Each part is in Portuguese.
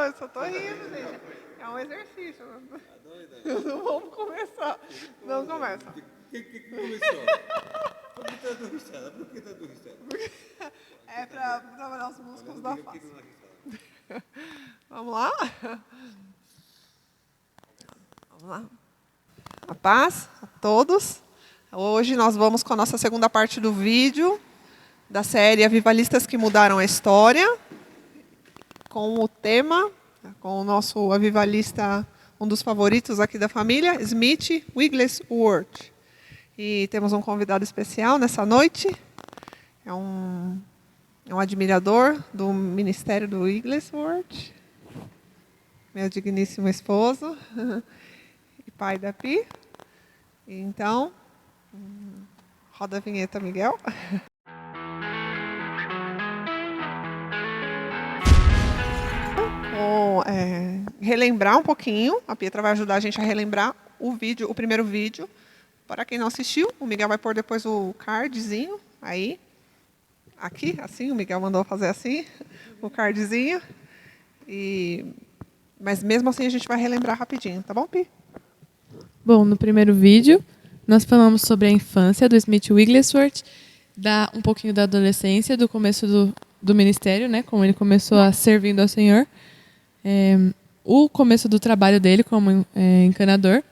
eu só tô rindo, gente. É um exercício. Não vamos começar. Não começa. Que começou? Por que está dando risada? Por que está dando risada? É pra trabalhar os músculos da Diga que face. não é risada. Vamos lá? Vamos lá. A paz a todos. Hoje nós vamos com a nossa segunda parte do vídeo da série Avivalistas que Mudaram a História, com o tema, com o nosso avivalista, um dos favoritos aqui da família, Smith Wigglesworth. E temos um convidado especial nessa noite, é um admirador do ministério do Wigglesworth, meu digníssimo esposo e pai da Pi. Então, roda a vinheta, Miguel. Relembrar um pouquinho, a Pietra vai ajudar a gente a relembrar o vídeo, o primeiro vídeo. Para quem não assistiu, o Miguel vai pôr depois o cardzinho aí. Aqui, assim, o Miguel mandou fazer assim, o cardzinho. Mas mesmo assim a gente vai relembrar rapidinho, tá bom, Pi? Bom, no primeiro vídeo, nós falamos sobre a infância do Smith Wigglesworth, um pouquinho da adolescência, do começo do ministério, né, como ele começou a servindo ao Senhor, o começo do trabalho dele como encanador,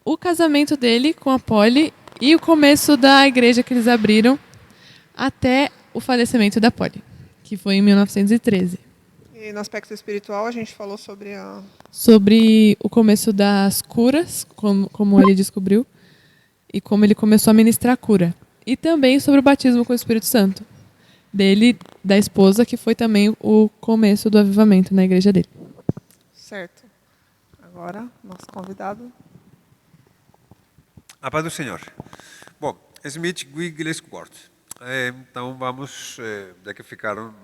o casamento dele com a Polly e o começo da igreja que eles abriram até o falecimento da Polly, que foi em 1913. E no aspecto espiritual a gente falou sobre o começo das curas, como ele descobriu, e como ele começou a ministrar a cura. E também sobre o batismo com o Espírito Santo, da esposa, que foi também o começo do avivamento na igreja dele. Certo. Agora, nosso convidado. A paz do Senhor. Bom, Smith Wigglesworth. Então vamos, já que ficaram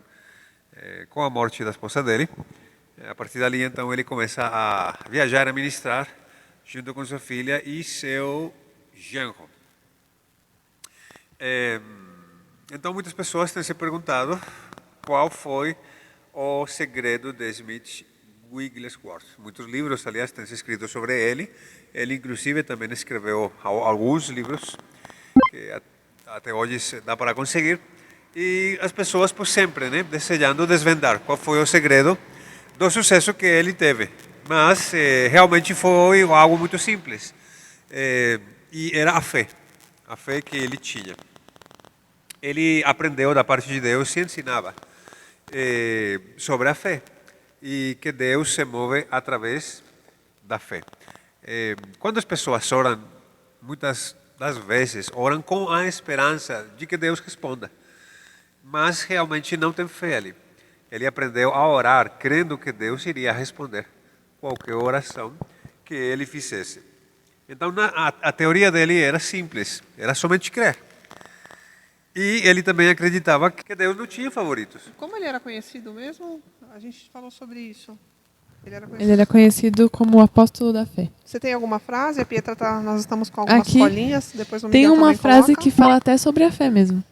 com a morte da esposa dele, a partir dali então ele começa a viajar, a ministrar, junto com sua filha e seu genro. Então muitas pessoas têm se perguntado qual foi o segredo de Smith Wigglesworth. Muitos livros, aliás, têm se escrito sobre ele. Ele, inclusive, também escreveu alguns livros que até hoje dá para conseguir. E as pessoas, por sempre, né, desejando desvendar qual foi o segredo do sucesso que ele teve. Mas realmente foi algo muito simples. E era a fé que ele tinha. Ele aprendeu da parte de Deus e ensinava sobre a fé e que Deus se move através da fé. Quando as pessoas oram, muitas das vezes oram com a esperança de que Deus responda, mas realmente não tem fé ali. Ele aprendeu a orar crendo que Deus iria responder qualquer oração que ele fizesse. Então a teoria dele era simples, era somente crer. E ele também acreditava que Deus não tinha favoritos. Como ele era conhecido mesmo? A gente falou sobre isso. Ele era conhecido como o apóstolo da fé. Você tem alguma frase? A Pietra nós estamos com algumas Aqui colinhas. Depois o Miguel tem uma também frase coloca. que fala até sobre a fé mesmo.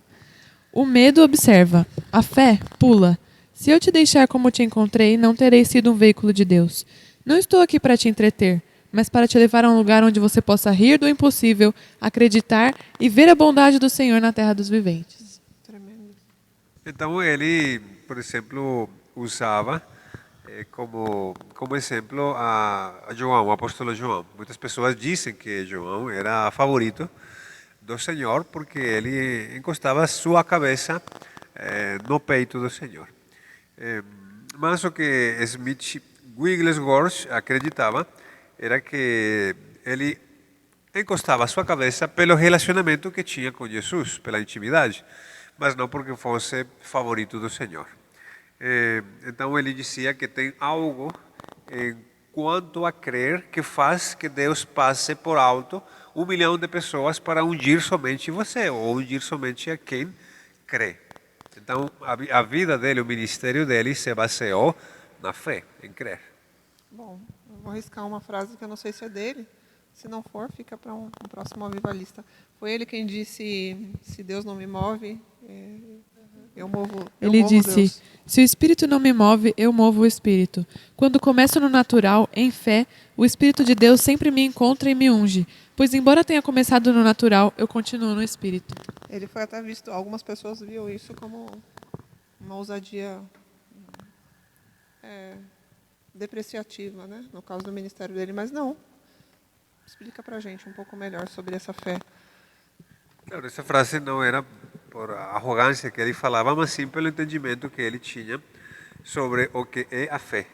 O medo observa, a fé pula. Se eu te deixar como te encontrei, não terei sido um veículo de Deus. Não estou aqui para te entreter, mas para te levar a um lugar onde você possa rir do impossível, acreditar e ver a bondade do Senhor na terra dos viventes. Tremendo. Então ele, por exemplo, usava como exemplo a João, o apóstolo João. Muitas pessoas dizem que João era favorito do Senhor porque ele encostava sua cabeça no peito do Senhor. Mas o que Smith Wigglesworth acreditava era que ele encostava sua cabeça pelo relacionamento que tinha com Jesus, pela intimidade, mas não porque fosse favorito do Senhor. Então ele dizia que tem algo em quanto a crer que faz que Deus passe por alto 1 milhão de pessoas para ungir somente você, ou ungir somente a quem crê. Então a vida dele, o ministério dele se baseou na fé, em crer. Bom, eu vou arriscar uma frase que eu não sei se é dele. Se não for, fica para um próximo avivalista. Foi ele quem disse, se Deus não me move, eu Ele movo disse: Deus. se o Espírito não me move, eu movo o Espírito. Quando começo no natural, em fé, o Espírito de Deus sempre me encontra e me unge. Pois, embora tenha começado no natural, eu continuo no Espírito. Ele foi até visto, algumas pessoas viam isso como uma ousadia depreciativa, né? No caso do ministério dele, mas não. Explica pra gente um pouco melhor sobre essa fé. Claro, essa frase não era por arrogância que ele falava, mas sim pelo entendimento que ele tinha sobre o que é a fé.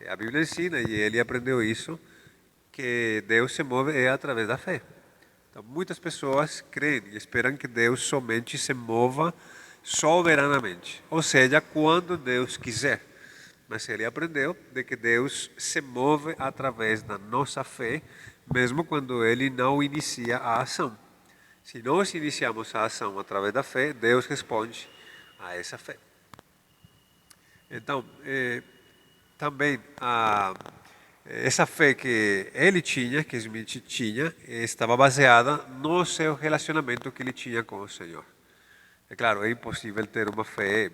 A Bíblia ensina, e ele aprendeu isso, que Deus se move através da fé. Então, muitas pessoas creem e esperam que Deus somente se mova soberanamente, ou seja, quando Deus quiser. Mas ele aprendeu de que Deus se move através da nossa fé, mesmo quando ele não inicia a ação. Se nós iniciamos a ação através da fé, Deus responde a essa fé. Então, também essa fé que ele tinha, que Smith tinha, estava baseada no seu relacionamento que ele tinha com o Senhor. É claro, é impossível ter uma fé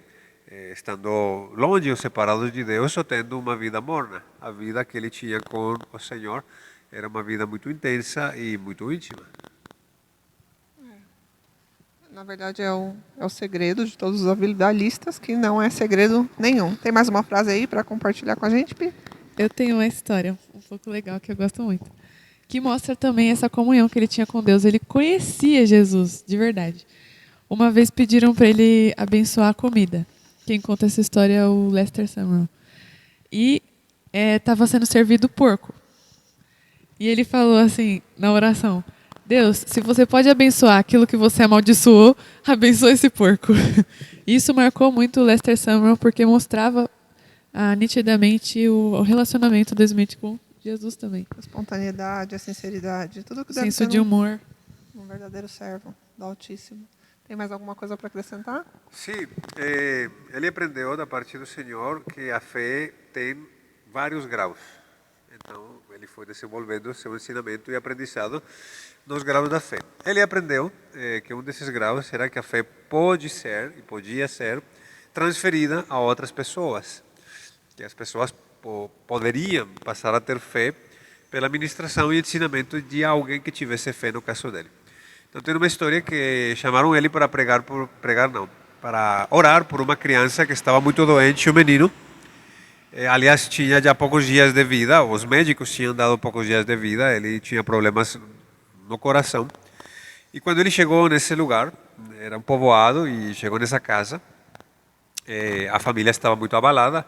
estando longe ou separado de Deus ou tendo uma vida morna. A vida que ele tinha com o Senhor era uma vida muito intensa e muito íntima. Na verdade, é o segredo de todos os avivalista, que não é segredo nenhum. Tem mais uma frase aí para compartilhar com a gente, Pi? Eu tenho uma história um pouco legal que eu gosto muito, que mostra também essa comunhão que ele tinha com Deus. Ele conhecia Jesus, de verdade. Uma vez pediram para ele abençoar a comida. Quem conta essa história é o Lester Sumrall. E estava sendo servido porco. E ele falou assim, na oração: Deus, se você pode abençoar aquilo que você amaldiçoou, abençoa esse porco. Isso marcou muito o Lester Sumrall, porque mostrava nitidamente o relacionamento do Smith com Jesus também. A espontaneidade, a sinceridade, tudo que O deve senso ser de humor. um verdadeiro servo do Altíssimo. Tem mais alguma coisa para acrescentar? Sim, ele aprendeu da parte do Senhor que a fé tem vários graus. Então, ele foi desenvolvendo seu ensinamento e aprendizado nos graus da fé. Ele aprendeu que um desses graus era que a fé pode ser e podia ser transferida a outras pessoas. Que as pessoas poderiam passar a ter fé pela ministração e ensinamento de alguém que tivesse fé, no caso dele. Então tem uma história que chamaram ele para para orar por uma criança que estava muito doente, um menino. Aliás, tinha já poucos dias de vida, os médicos tinham dado poucos dias de vida, ele tinha problemas no coração. E quando ele chegou nesse lugar, era um povoado, e chegou nessa casa, a família estava muito abalada,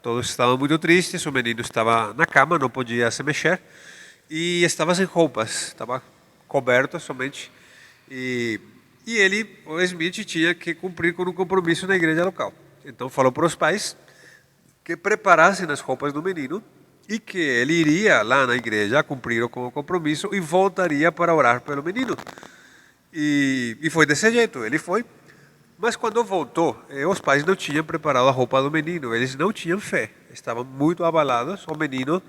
todos estavam muito tristes, o menino estava na cama, não podia se mexer, e estava sem roupas, estava coberto somente. E ele, o Smith, tinha que cumprir com um compromisso na igreja local. Então falou para os pais que preparassem as roupas do menino e que ele iria lá na igreja cumprir com o compromisso e voltaria para orar pelo menino. E foi desse jeito, ele foi. Mas quando voltou, os pais não tinham preparado a roupa do menino, eles não tinham fé, estavam muito abalados, o menino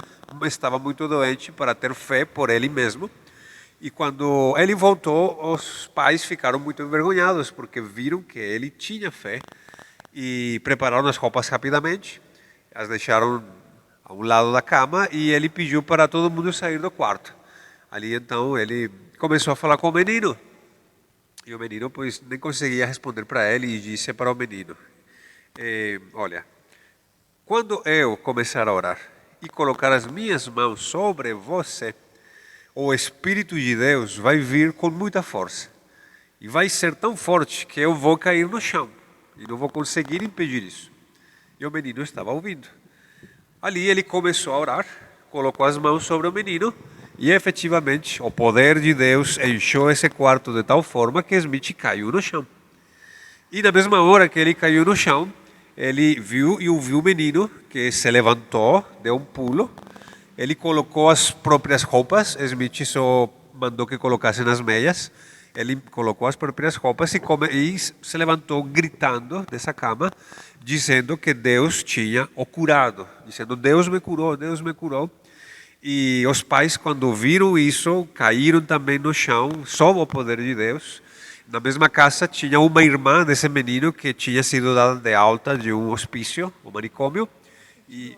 estava muito doente para ter fé por ele mesmo. E quando ele voltou, os pais ficaram muito envergonhados, porque viram que ele tinha fé e prepararam as roupas rapidamente, as deixaram a um lado da cama e ele pediu para todo mundo sair do quarto. Ali então ele começou a falar com o menino. E o menino pois nem conseguia responder para ele e disse para o menino: olha, quando eu começar a orar e colocar as minhas mãos sobre você, o Espírito de Deus vai vir com muita força. E vai ser tão forte que eu vou cair no chão. E não vou conseguir impedir isso. E o menino estava ouvindo. Ali ele começou a orar, colocou as mãos sobre o menino. E efetivamente o poder de Deus encheu esse quarto de tal forma que Smith caiu no chão. E na mesma hora que ele caiu no chão, ele viu o menino que se levantou, deu um pulo. Ele colocou as próprias roupas, Smith só mandou que colocassem as meias. Ele colocou as próprias roupas e se levantou gritando dessa cama, dizendo que Deus tinha o curado, dizendo: Deus me curou, Deus me curou. E os pais, quando viram isso, caíram também no chão, sob o poder de Deus. Na mesma casa tinha uma irmã desse menino que tinha sido dada de alta de um hospício, um manicômio, e,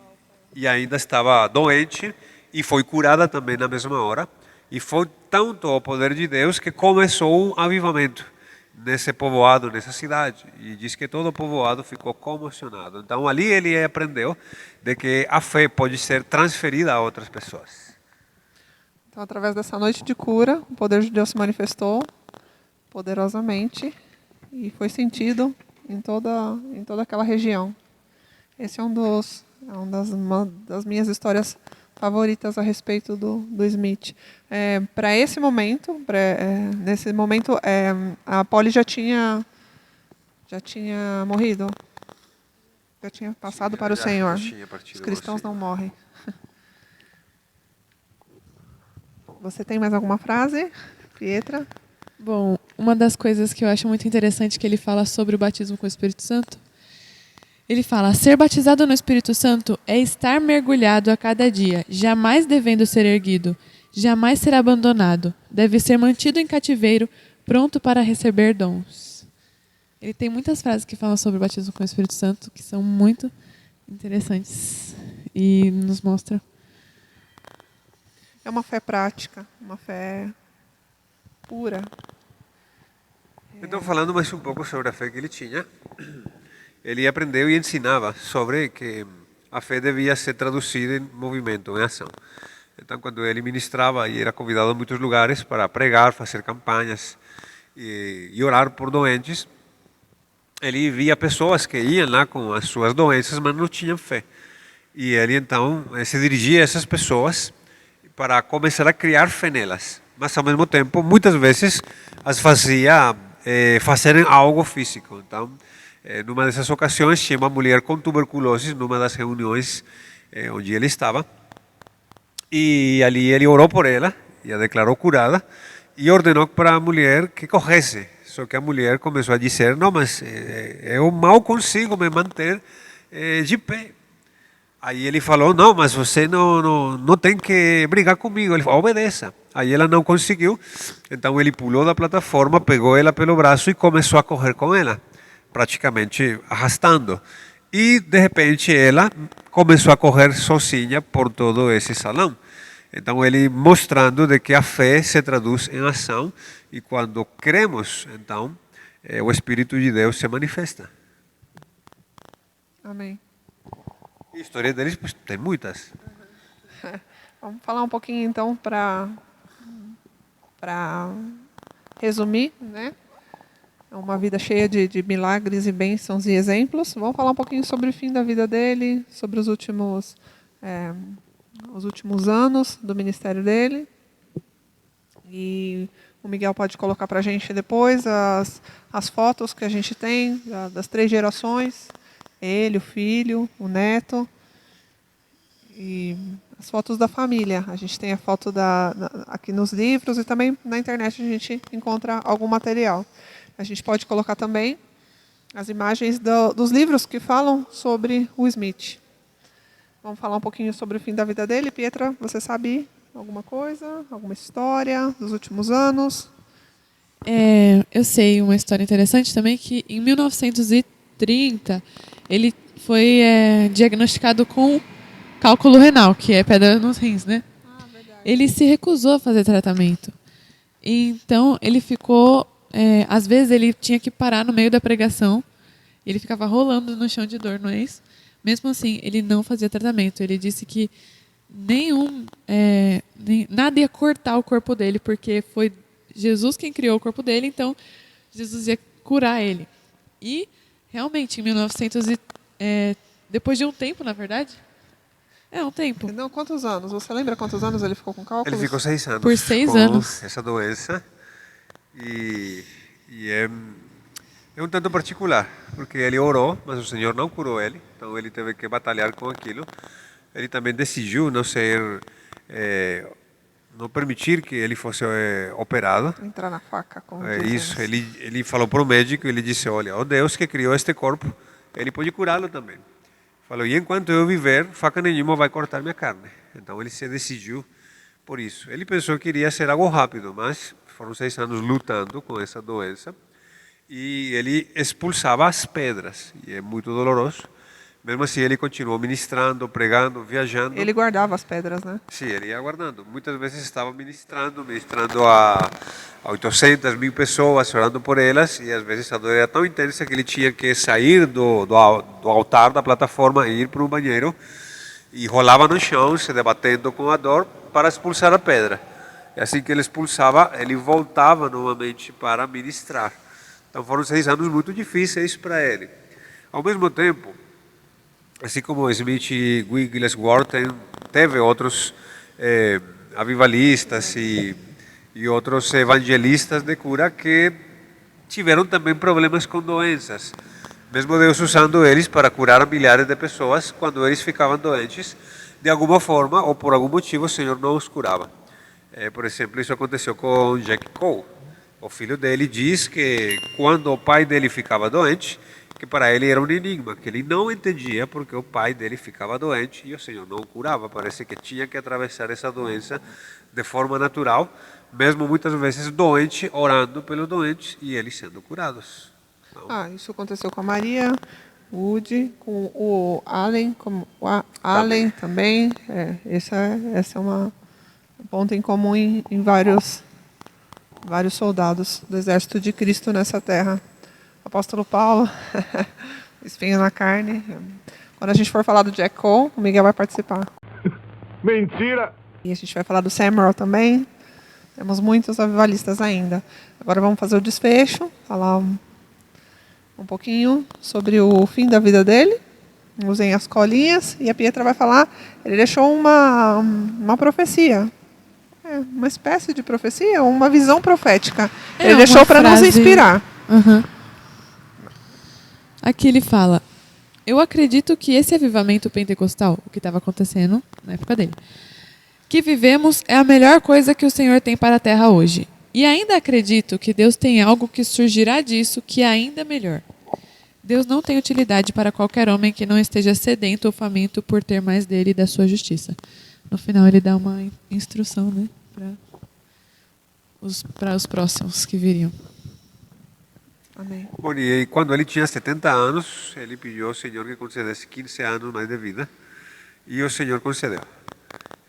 e ainda estava doente e foi curada também na mesma hora. E foi tanto o poder de Deus que começou um avivamento nesse povoado, nessa cidade. E diz que todo o povoado ficou comocionado. Então ali ele aprendeu de que a fé pode ser transferida a outras pessoas. Então, através dessa noite de cura, o poder de Deus se manifestou poderosamente e foi sentido em toda aquela região. Esse é uma das minhas histórias favoritas a respeito do Smith. Para esse momento, nesse momento, a Polly já tinha morrido, já tinha passado para o Senhor. Os cristãos não morrem. Você tem mais alguma frase, Pietra? Bom, uma das coisas que eu acho muito interessante que ele fala sobre o batismo com o Espírito Santo, ele fala: ser batizado no Espírito Santo é estar mergulhado a cada dia, jamais devendo ser erguido, jamais ser abandonado, deve ser mantido em cativeiro, pronto para receber dons. Ele tem muitas frases que falam sobre o batismo com o Espírito Santo que são muito interessantes e nos mostram. É uma fé prática, uma fé pura. Então, falando mais um pouco sobre a fé que ele tinha, ele aprendeu e ensinava sobre que a fé devia ser traduzida em movimento, em ação. Então, quando ele ministrava e era convidado a muitos lugares para pregar, fazer campanhas e orar por doentes, ele via pessoas que iam lá com as suas doenças, mas não tinham fé. E ele então se dirigia a essas pessoas para começar a criar fé nelas, mas ao mesmo tempo, muitas vezes, as fazia fazerem algo físico. Então, numa dessas ocasiões, tinha uma mulher com tuberculose, numa das reuniões onde ele estava, e ali ele orou por ela, e a declarou curada, e ordenou para a mulher que corresse. Só que a mulher começou a dizer: não, mas eu mal consigo me manter de pé. Aí ele falou: não, mas você não tem que brigar comigo. Ele falou: obedeça. Aí ela não conseguiu, então ele pulou da plataforma, pegou ela pelo braço e começou a correr com ela, praticamente arrastando. E de repente ela começou a correr sozinha por todo esse salão. Então ele mostrando de que a fé se traduz em ação e quando cremos, então o Espírito de Deus se manifesta. Amém. E a história deles pues, tem muitas. Vamos falar um pouquinho então para resumir, né? É uma vida cheia de milagres e bênçãos e exemplos. Vamos falar um pouquinho sobre o fim da vida dele, sobre os últimos anos do ministério dele. E o Miguel pode colocar para a gente depois as fotos que a gente tem das 3 gerações. Ele, o filho, o neto e as fotos da família. A gente tem a foto aqui nos livros e também na internet a gente encontra algum material. A gente pode colocar também as imagens dos livros que falam sobre o Smith. Vamos falar um pouquinho sobre o fim da vida dele. Pietra, você sabe alguma coisa? Alguma história dos últimos anos? Eu sei uma história interessante também, que em 1930 ele foi diagnosticado com cálculo renal, que é pedra nos rins, né? Verdade. Ele se recusou a fazer tratamento. Então, ele ficou... às vezes, ele tinha que parar no meio da pregação. Ele ficava rolando no chão de dor, não é isso? Mesmo assim, ele não fazia tratamento. Ele disse que nada ia cortar o corpo dele, porque foi Jesus quem criou o corpo dele, então Jesus ia curar ele. E, realmente, em 1900... depois de um tempo, na verdade... um tempo. Não, quantos anos? Você lembra quantos anos ele ficou com cálculos? Ele ficou 6 anos. Por 6 com anos. essa doença. E é um tanto particular, porque ele orou, mas o Senhor não curou ele, então ele teve que batalhar com aquilo. Ele também decidiu não permitir que ele fosse operado. Entrar na faca. Isso, ele falou para o médico, ele disse: olha, o Deus que criou este corpo, ele pode curá-lo também. Falou: e enquanto eu viver, faca nenhuma vai cortar minha carne. Então ele se decidiu por isso. Ele pensou que iria ser algo rápido, mas foram 6 anos lutando com essa doença. E ele expulsava as pedras, e é muito doloroso. Mesmo assim, ele continuou ministrando, pregando, viajando. Ele guardava as pedras, né? Sim, ele ia guardando. Muitas vezes estava ministrando a 800, 1000 pessoas, orando por elas, e às vezes a dor era tão intensa que ele tinha que sair do altar, da plataforma, e ir para um banheiro, e rolava no chão, se debatendo com a dor, para expulsar a pedra. E assim que ele expulsava, ele voltava novamente para ministrar. Então foram 6 anos muito difíceis para ele. Ao mesmo tempo, assim como Smith Wigglesworth teve outros avivalistas e outros evangelistas de cura que tiveram também problemas com doenças. Mesmo Deus usando eles para curar milhares de pessoas, quando eles ficavam doentes, de alguma forma ou por algum motivo o Senhor não os curava. Por exemplo, isso aconteceu com Jack Cole. O filho dele diz que quando o pai dele ficava doente, que para ele era um enigma, que ele não entendia porque o pai dele ficava doente e o Senhor não o curava. Parece que tinha que atravessar essa doença de forma natural, mesmo muitas vezes doente, orando pelo doente e eles sendo curados. Então, Isso aconteceu com a Maria, o Woody, com o Allen, Allen também. Essa é uma ponta em comum em vários soldados do exército de Cristo nessa terra. Apóstolo Paulo, espinho na carne. Quando a gente for falar do Jack Cole, o Miguel vai participar. Mentira! E a gente vai falar do Samuel também. Temos muitos avivalistas ainda. Agora vamos fazer o desfecho, falar um pouquinho sobre o fim da vida dele. Usem as colinhas. E a Pietra vai falar, ele deixou uma profecia. Uma espécie de profecia, uma visão profética. Ele deixou para nos inspirar. Uhum. Aqui ele fala: eu acredito que esse avivamento pentecostal, o que estava acontecendo na época dele, que vivemos é a melhor coisa que o Senhor tem para a terra hoje. E ainda acredito que Deus tem algo que surgirá disso que é ainda melhor. Deus não tem utilidade para qualquer homem que não esteja sedento ou faminto por ter mais dele e da sua justiça. No final ele dá uma instrução, né, para os próximos que viriam. Amém. bom, e quando ele tinha 70 anos, ele pediu ao Senhor que concedesse 15 anos mais de vida, e o Senhor concedeu.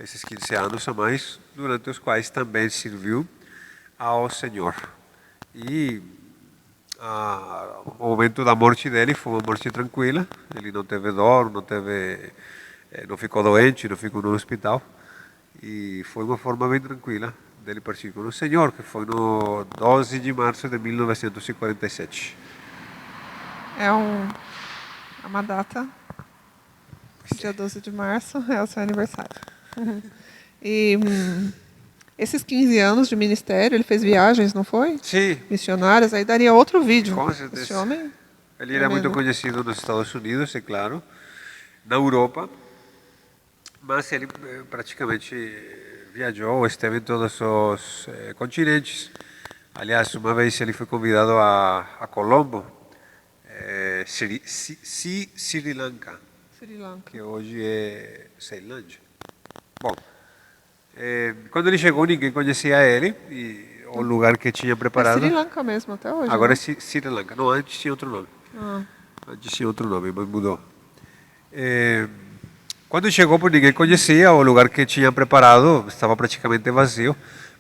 Esses 15 anos a mais, durante os quais também serviu ao Senhor. E o momento da morte dele foi uma morte tranquila, ele não teve dor, não ficou doente, não ficou no hospital, e foi uma forma bem tranquila dele partir com o Senhor, que foi no 12 de março de 1947. É uma data, dia 12 de março, é o seu aniversário. E esses 15 anos de ministério, ele fez viagens, não foi? Sim, Missionárias, aí daria outro vídeo. com certeza. Esse homem, Ele era muito tremendo. conhecido nos Estados Unidos, é claro, na Europa, mas ele praticamente viajou, esteve em todos os continentes. Aliás, uma vez ele foi convidado a Colombo, Sri Lanka, Sri Lanka. que hoje é Ceilândia. Bom, quando ele chegou, ninguém conhecia ele e o lugar que tinha É preparado. Sri Lanka mesmo, até hoje. Agora né? é Sri Lanka. Não, antes tinha outro nome. Ah, Antes tinha outro nome, mas mudou. Quando chegou, por ninguém conhecia, o lugar que tinha preparado estava praticamente vazio,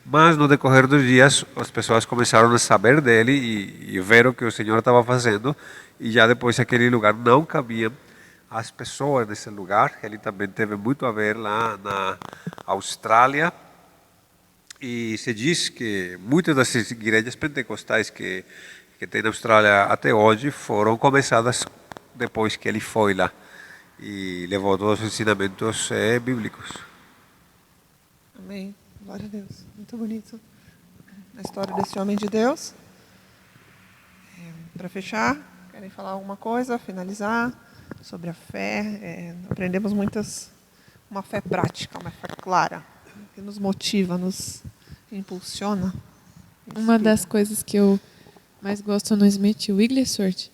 mas no decorrer dos dias as pessoas começaram a saber dele e ver o que o Senhor estava fazendo, e já depois aquele lugar não cabia as pessoas nesse lugar. Ele também teve muito a ver lá na Austrália, e se diz que muitas das igrejas pentecostais que tem na Austrália até hoje foram começadas depois que ele foi lá e levou todos os ensinamentos bíblicos. amém. Glória a Deus. Muito bonito a história desse homem de Deus. Para fechar, querem falar alguma coisa, finalizar sobre a fé? Aprendemos uma fé prática, uma fé clara, que nos motiva, nos impulsiona. Uma inspira. das coisas que eu mais gosto no Smith Wigglesworth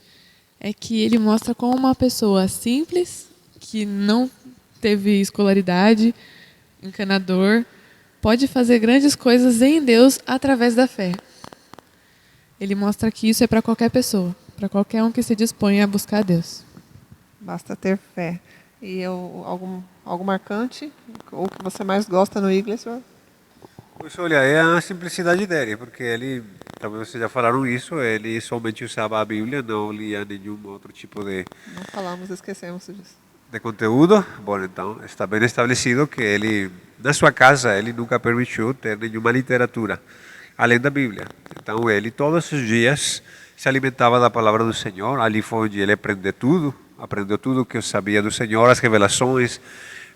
é que ele mostra como uma pessoa simples, que não teve escolaridade, encanador, pode fazer grandes coisas em Deus através da fé. Ele mostra que isso é para qualquer pessoa, para qualquer um que se dispõe a buscar a Deus. Basta ter fé. E algo marcante? O que você mais gosta no Wigglesworth? Pois olha, é a simplicidade dele, porque ele, talvez vocês já falaram isso, ele somente usava a Bíblia, não lia nenhum outro tipo Não falamos, esquecemos disso. de conteúdo. Bom, então está bem estabelecido que ele, na sua casa, ele nunca permitiu ter nenhuma literatura além da Bíblia. Então ele todos os dias se alimentava da palavra do Senhor. Ali foi onde ele aprendeu tudo que eu sabia do Senhor, as revelações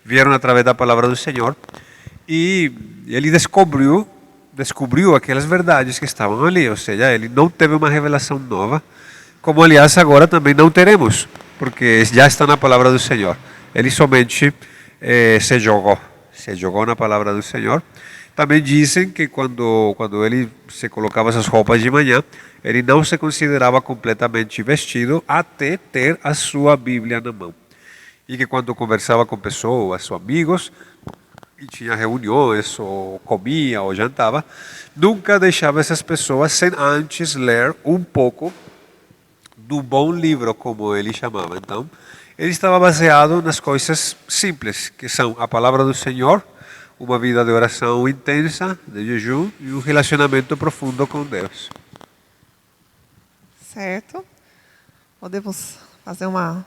vieram através da palavra do Senhor. E ele descobriu aquelas verdades que estavam ali, ou seja, ele não teve uma revelação nova, como aliás agora também não teremos, porque já está na palavra do Senhor. Ele somente se jogou na palavra do Senhor. Também dizem que quando ele se colocava essas roupas de manhã, ele não se considerava completamente vestido até ter a sua Bíblia na mão. E que quando conversava com pessoas ou amigos, e tinha reuniões, ou comia, ou jantava, nunca deixava essas pessoas sem antes ler um pouco do bom livro, como ele chamava. Então, ele estava baseado nas coisas simples, que são a palavra do Senhor, uma vida de oração intensa, de jejum e um relacionamento profundo com Deus. Certo. Podemos fazer uma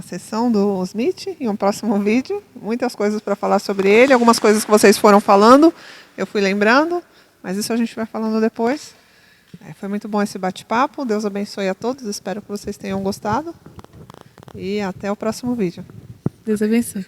sessão do Smith em um próximo vídeo. Muitas coisas para falar sobre ele. Algumas coisas que vocês foram falando, eu fui lembrando, mas isso a gente vai falando depois. Foi muito bom esse bate-papo. Deus abençoe a todos. Espero que vocês tenham gostado. E até o próximo vídeo. Deus abençoe.